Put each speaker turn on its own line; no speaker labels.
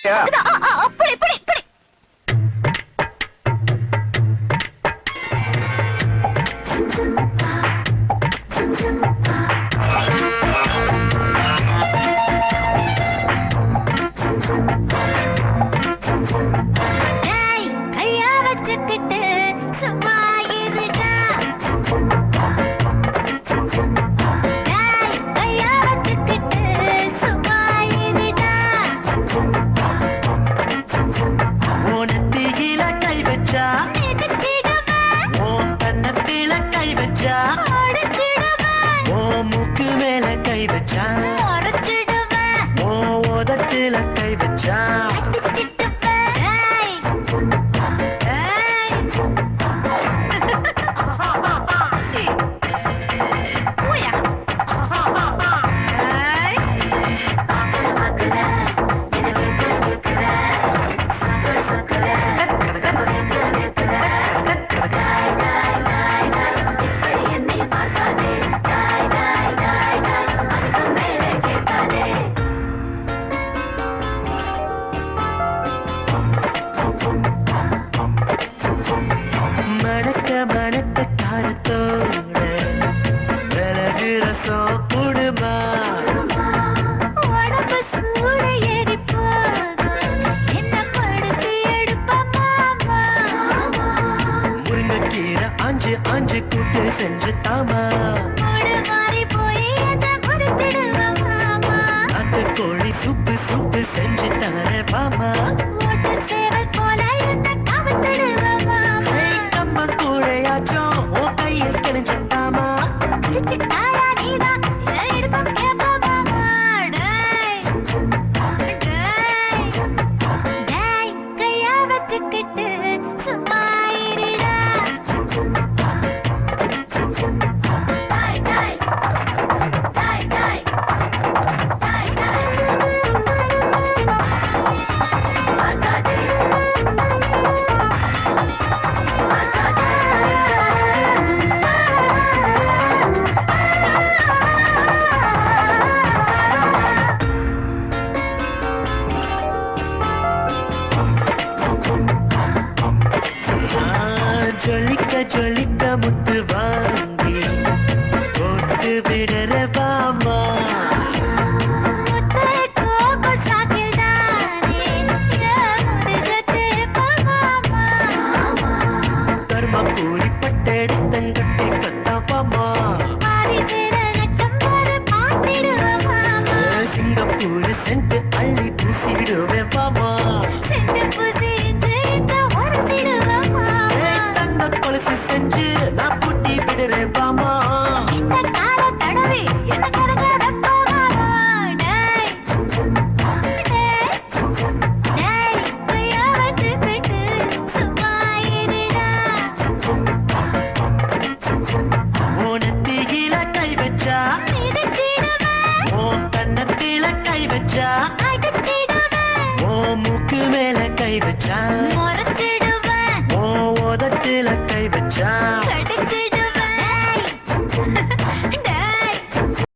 அப்படி இப்படி இப்படி கையா வச்சுக்கிட்டு சும்மா இருடா. கையா வச்சுக்கிட்டு சும்மா இருடா.
ஓனத்தியில கை வச்சா ஓ கண்ணத்தில கை வச்சா ஓ மூக்கு மேல கை வச்சா ஓ உதட்டில கை வச்சா மணக்க மணக்க காரத்தோட விலகு ரசம் குடுமா
உடம்பு சூடு ஏறி போகும் என்ன படுத்து எடுப்ப மாமா.
முருங்கக்கீரை ஆஞ்சு ஆஞ்சு கூட்டு செஞ்சு தாமா
மூடு மாறி போய் என்ன முறிச்சிடுவ மாமா.
நாட்டுக்கோழி சூப்பு சூப்பு செஞ்சு தர பாமா
ஓட்டு சேவல் போல என்ன கவுத்திடுவ மாமா.
நம்ம கூழையாச்சும் உன் கையில் கிழிஞ்சு தாமா
பிடிச்சிட்டாயா நீதான் என் இடுப்பம் கேப்ப மாமா. டேய் கையா வச்சுக்கிட்டு சும்மா இருடா.
ஜொலிக்க ஜொலிக்க முத்து வாங்கி போட்டு விடற பாமா
முத்தை கோபம் சாக்கிடானே என் முதுகத்து மாமா.
தர்மபூரி பட்டெடுத்தங்கட்டி கட்டா பாமா
பாதி சேர நட்டம் போது பார்த்திடுவ மாமா.
சிங்கப்பூர் சென்று அள்ளி பூசிடுவே பாமா
செண்டு புசி இந்த உரத்திடுவ மாமா.
தங்க கொலுசு செஞ்சு நான் பூட்டி விடுறேன் பாமா
இந்த கால தடவி என்ன கரகரப்ப மாமா. டேய் கையா வச்சுக்கிட்டு சும்மா இருடா.
ஓனத்தியில கை வச்சா
மிதிச்சிடுவேன்
ஓ கண்ணத்தில கை வச்சா
அடிச்சிடுவேன்
ஓ மூக்கு மேல கை வச்சா
முறைச்சிடுவேன்
ஓ உதட்டில கை வச்சா
கடிச்சிடுவேன்.